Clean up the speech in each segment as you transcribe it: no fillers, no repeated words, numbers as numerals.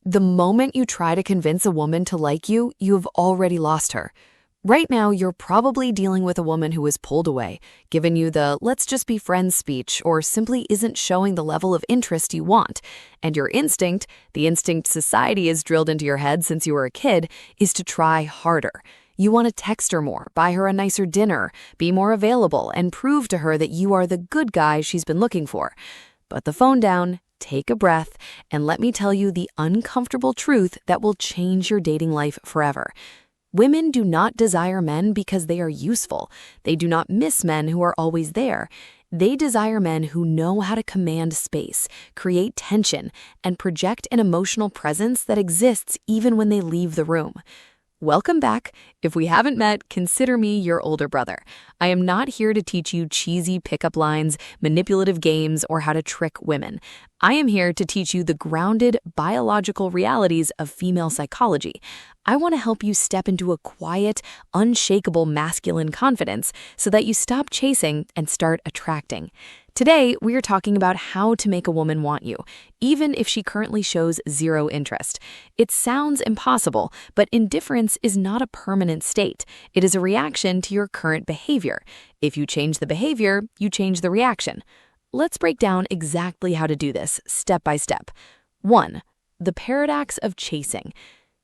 The moment you try to convince a woman to like you, you've already lost her. Right now, you're probably dealing with a woman who is pulled away, given you the let's just be friends speech, or simply isn't showing the level of interest you want. And your instinct, the instinct society has drilled into your head since you were a kid, is to try harder. You want to text her more, buy her a nicer dinner, be more available, and prove to her that you are the good guy she's been looking for. Put the phone down, take a breath, and let me tell you the uncomfortable truth that will change your dating life forever. Women do not desire men because they are useful. They do not miss men who are always there. They desire men who know how to command space, create tension, and project an emotional presence that exists even when they leave the room. Welcome back. If we haven't met, consider me your older brother. I am not here to teach you cheesy pickup lines, manipulative games, or how to trick women. I am here to teach you the grounded, biological realities of female psychology. I want to help you step into a quiet, unshakable masculine confidence so that you stop chasing and start attracting. Today, we are talking about how to make a woman want you, even if she currently shows zero interest. It sounds impossible, but indifference is not a permanent state. It is a reaction to your current behavior. If you change the behavior, you change the reaction. Let's break down exactly how to do this, step by step. 1. The paradox of chasing.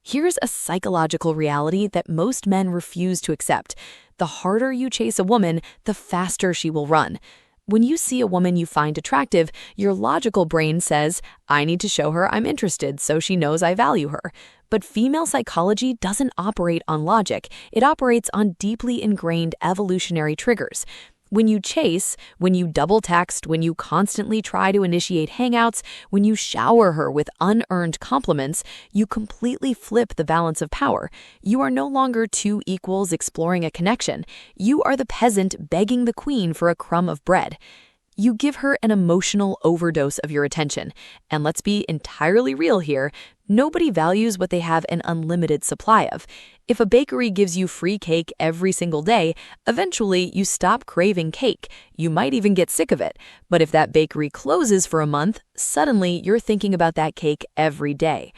Here's a psychological reality that most men refuse to accept. The harder you chase a woman, the faster she will run. When you see a woman you find attractive, your logical brain says, I need to show her I'm interested so she knows I value her. But female psychology doesn't operate on logic. It operates on deeply ingrained evolutionary triggers. When you chase, when you double text, when you constantly try to initiate hangouts, when you shower her with unearned compliments, you completely flip the balance of power. You are no longer two equals exploring a connection. You are the peasant begging the queen for a crumb of bread. You give her an emotional overdose of your attention. And let's be entirely real here, nobody values what they have an unlimited supply of. If a bakery gives you free cake every single day, eventually you stop craving cake. You might even get sick of it. But if that bakery closes for a month, suddenly you're thinking about that cake every day.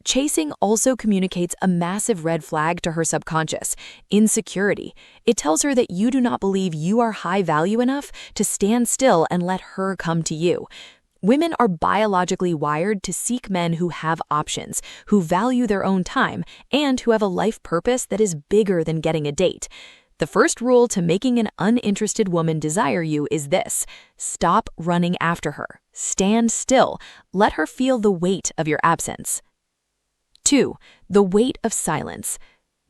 Chasing also communicates a massive red flag to her subconscious: insecurity. It tells her that you do not believe you are high value enough to stand still and let her come to you. Women are biologically wired to seek men who have options, who value their own time, and who have a life purpose that is bigger than getting a date. The first rule to making an uninterested woman desire you is this: stop running after her. Stand still. Let her feel the weight of your absence. 2. The weight of silence.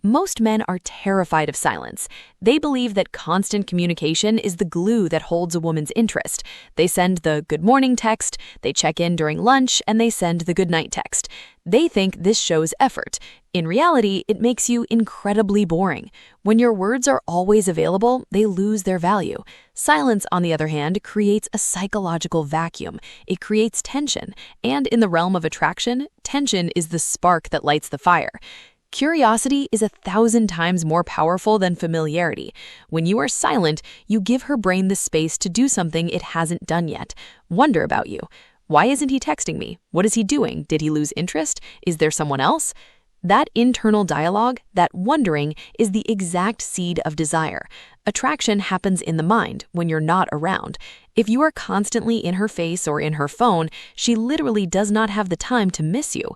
Most men are terrified of silence. They believe that constant communication is the glue that holds a woman's interest. They send the good morning text, they check in during lunch, and they send the good night text. They think this shows effort. In reality, it makes you incredibly boring. When your words are always available, they lose their value. Silence, on the other hand, creates a psychological vacuum. It creates tension. And in the realm of attraction, tension is the spark that lights the fire. Curiosity is 1,000 times more powerful than familiarity. When you are silent, you give her brain the space to do something it hasn't done yet. Wonder about you. Why isn't he texting me? What is he doing? Did he lose interest? Is there someone else? That internal dialogue, that wondering, is the exact seed of desire. Attraction happens in the mind when you're not around. If you are constantly in her face or in her phone, she literally does not have the time to miss you.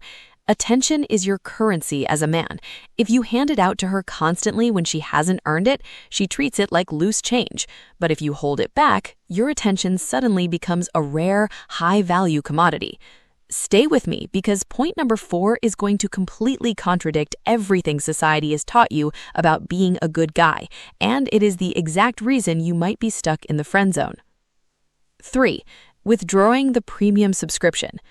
Attention is your currency as a man. If you hand it out to her constantly when she hasn't earned it, she treats it like loose change. But if you hold it back, your attention suddenly becomes a rare, high-value commodity. Stay with me, because point number 4 is going to completely contradict everything society has taught you about being a good guy, and it is the exact reason you might be stuck in the friend zone. 3. Withdrawing the premium subscription.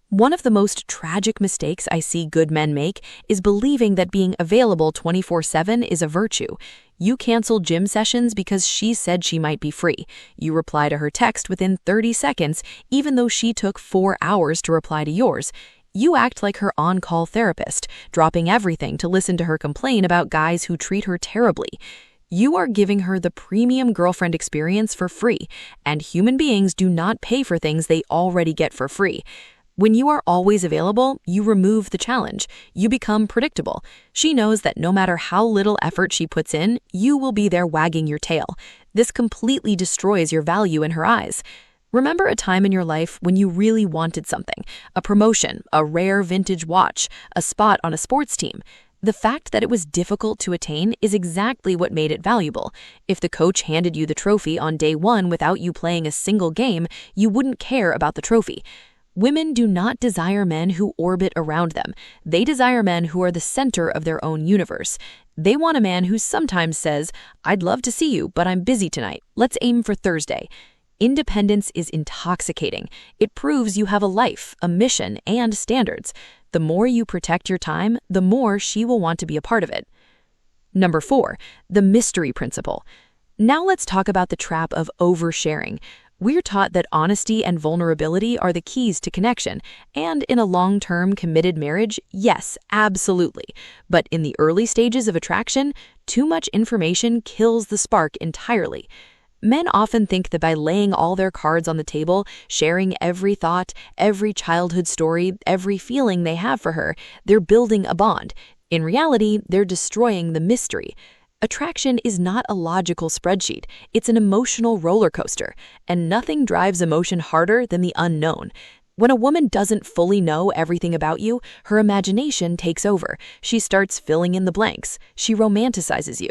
One of the most tragic mistakes I see good men make is believing that being available 24/7 is a virtue. You cancel gym sessions because she said she might be free. You reply to her text within 30 seconds, even though she took 4 hours to reply to yours. You act like her on-call therapist, dropping everything to listen to her complain about guys who treat her terribly. You are giving her the premium girlfriend experience for free, and human beings do not pay for things they already get for free. When you are always available, you remove the challenge. You become predictable. She knows that no matter how little effort she puts in, you will be there wagging your tail. This completely destroys your value in her eyes. Remember a time in your life when you really wanted something, a promotion, a rare vintage watch, a spot on a sports team. The fact that it was difficult to attain is exactly what made it valuable. If the coach handed you the trophy on day one without you playing a single game, you wouldn't care about the trophy. Women do not desire men who orbit around them. They desire men who are the center of their own universe. They want a man who sometimes says, "I'd love to see you, but I'm busy tonight. Let's aim for Thursday." Independence is intoxicating. It proves you have a life, a mission, and standards. The more you protect your time, the more she will want to be a part of it. Number 4, the mystery principle. Now let's talk about the trap of oversharing. We're taught that honesty and vulnerability are the keys to connection, and in a long-term committed marriage, yes, absolutely. But in the early stages of attraction, too much information kills the spark entirely. Men often think that by laying all their cards on the table, sharing every thought, every childhood story, every feeling they have for her, they're building a bond. In reality, they're destroying the mystery. Attraction is not a logical spreadsheet. It's an emotional roller coaster, and nothing drives emotion harder than the unknown. When a woman doesn't fully know everything about you, her imagination takes over. She starts filling in the blanks. She romanticizes you.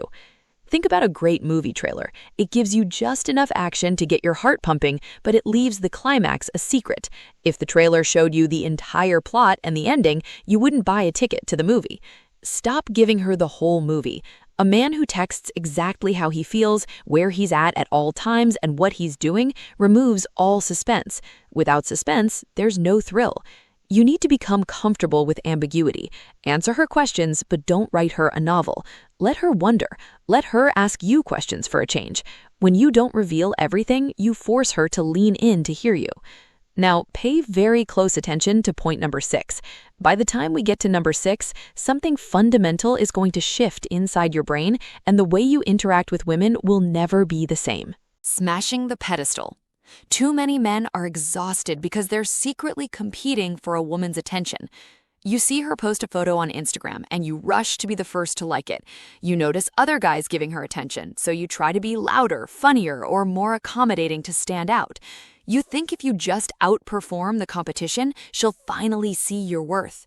Think about a great movie trailer. It gives you just enough action to get your heart pumping, but it leaves the climax a secret. If the trailer showed you the entire plot and the ending, you wouldn't buy a ticket to the movie. Stop giving her the whole movie. A man who texts exactly how he feels, where he's at all times, and what he's doing removes all suspense. Without suspense, there's no thrill. You need to become comfortable with ambiguity. Answer her questions, but don't write her a novel. Let her wonder. Let her ask you questions for a change. When you don't reveal everything, you force her to lean in to hear you. Now, pay very close attention to point number 6. By the time we get to number 6, something fundamental is going to shift inside your brain, and the way you interact with women will never be the same. Smashing the pedestal. Too many men are exhausted because they're secretly competing for a woman's attention. You see her post a photo on Instagram and you rush to be the first to like it. You notice other guys giving her attention, so you try to be louder, funnier, or more accommodating to stand out. You think if you just outperform the competition, she'll finally see your worth.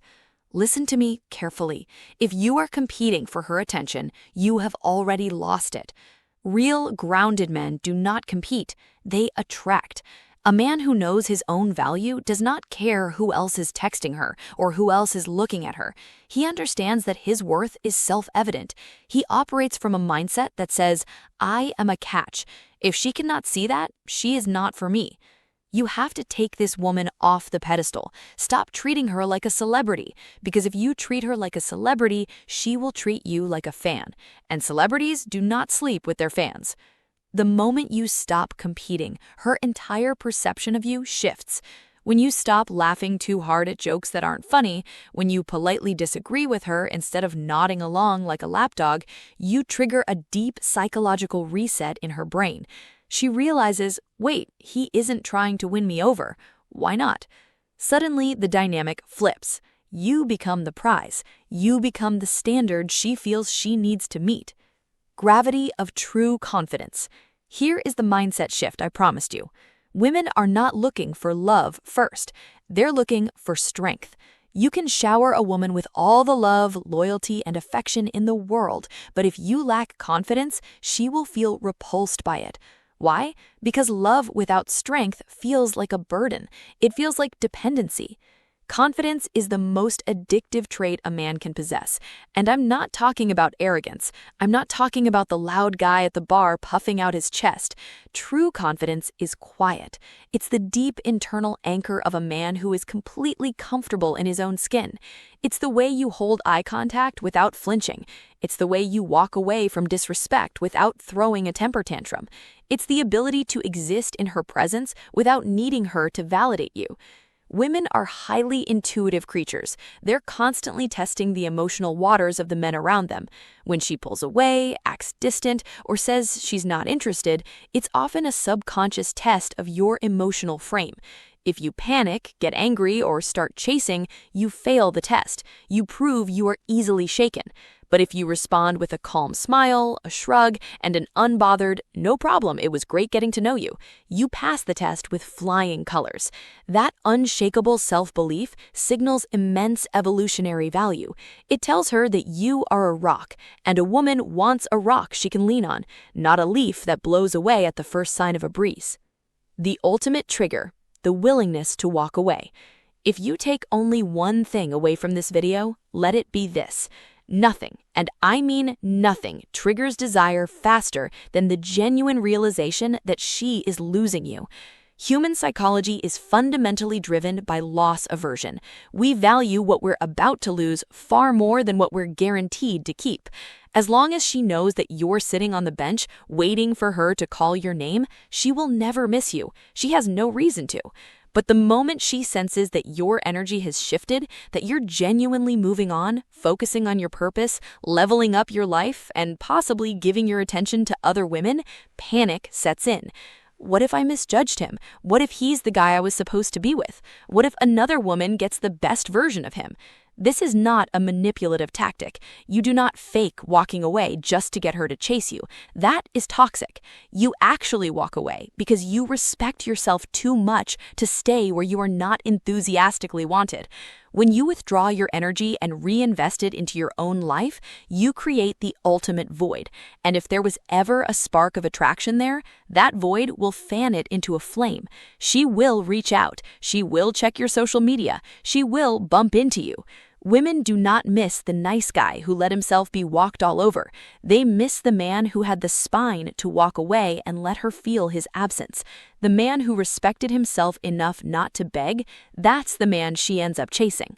Listen to me carefully. If you are competing for her attention, you have already lost it. Real, grounded men do not compete. They attract. A man who knows his own value does not care who else is texting her or who else is looking at her. He understands that his worth is self-evident. He operates from a mindset that says, "I am a catch. If she cannot see that, she is not for me." You have to take this woman off the pedestal. Stop treating her like a celebrity, because if you treat her like a celebrity, she will treat you like a fan. And celebrities do not sleep with their fans. The moment you stop competing, her entire perception of you shifts. When you stop laughing too hard at jokes that aren't funny, when you politely disagree with her instead of nodding along like a lapdog, you trigger a deep psychological reset in her brain. She realizes, wait, he isn't trying to win me over. Why not? Suddenly, the dynamic flips. You become the prize. You become the standard she feels she needs to meet. Gravity of true confidence. Here is the mindset shift I promised you. Women are not looking for love first. They're looking for strength. You can shower a woman with all the love, loyalty, and affection in the world, but if you lack confidence, she will feel repulsed by it. Why? Because love without strength feels like a burden. It feels like dependency. Confidence is the most addictive trait a man can possess. And I'm not talking about arrogance. I'm not talking about the loud guy at the bar puffing out his chest. True confidence is quiet. It's the deep internal anchor of a man who is completely comfortable in his own skin. It's the way you hold eye contact without flinching. It's the way you walk away from disrespect without throwing a temper tantrum. It's the ability to exist in her presence without needing her to validate you. Women are highly intuitive creatures. They're constantly testing the emotional waters of the men around them. When she pulls away, acts distant, or says she's not interested, it's often a subconscious test of your emotional frame. If you panic, get angry, or start chasing, you fail the test. You prove you are easily shaken. But if you respond with a calm smile, a shrug, and an unbothered, "No problem, it was great getting to know you," you pass the test with flying colors. That unshakable self-belief signals immense evolutionary value. It tells her that you are a rock, and a woman wants a rock she can lean on, not a leaf that blows away at the first sign of a breeze. The ultimate trigger, the willingness to walk away. If you take only one thing away from this video, let it be this. Nothing, and I mean nothing, triggers desire faster than the genuine realization that she is losing you. Human psychology is fundamentally driven by loss aversion. We value what we're about to lose far more than what we're guaranteed to keep. As long as she knows that you're sitting on the bench waiting for her to call your name, she will never miss you. She has no reason to. But the moment she senses that your energy has shifted, that you're genuinely moving on, focusing on your purpose, leveling up your life, and possibly giving your attention to other women, panic sets in. What if I misjudged him? What if he's the guy I was supposed to be with? What if another woman gets the best version of him? This is not a manipulative tactic. You do not fake walking away just to get her to chase you. That is toxic. You actually walk away because you respect yourself too much to stay where you are not enthusiastically wanted. When you withdraw your energy and reinvest it into your own life, you create the ultimate void. And if there was ever a spark of attraction there, that void will fan it into a flame. She will reach out. She will check your social media. She will bump into you. Women do not miss the nice guy who let himself be walked all over. They miss the man who had the spine to walk away and let her feel his absence. The man who respected himself enough not to beg, that's the man she ends up chasing.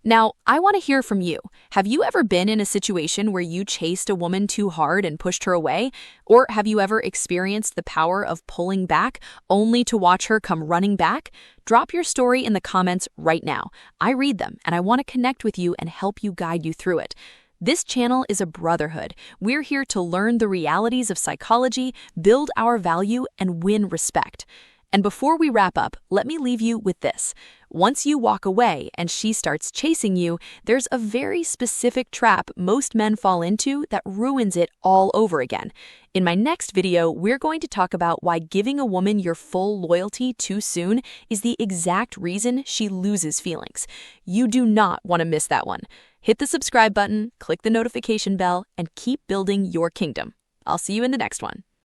Now, I want to hear from you. Have you ever been in a situation where you chased a woman too hard and pushed her away? Or have you ever experienced the power of pulling back only to watch her come running back? Drop your story in the comments right now. I read them and I want to connect with you and help you guide you through it. This channel is a brotherhood. We're here to learn the realities of psychology, build our value, and win respect. And before we wrap up, let me leave you with this. Once you walk away and she starts chasing you, there's a very specific trap most men fall into that ruins it all over again. In my next video, we're going to talk about why giving a woman your full loyalty too soon is the exact reason she loses feelings. You do not want to miss that one. Hit the subscribe button, click the notification bell, and keep building your kingdom. I'll see you in the next one.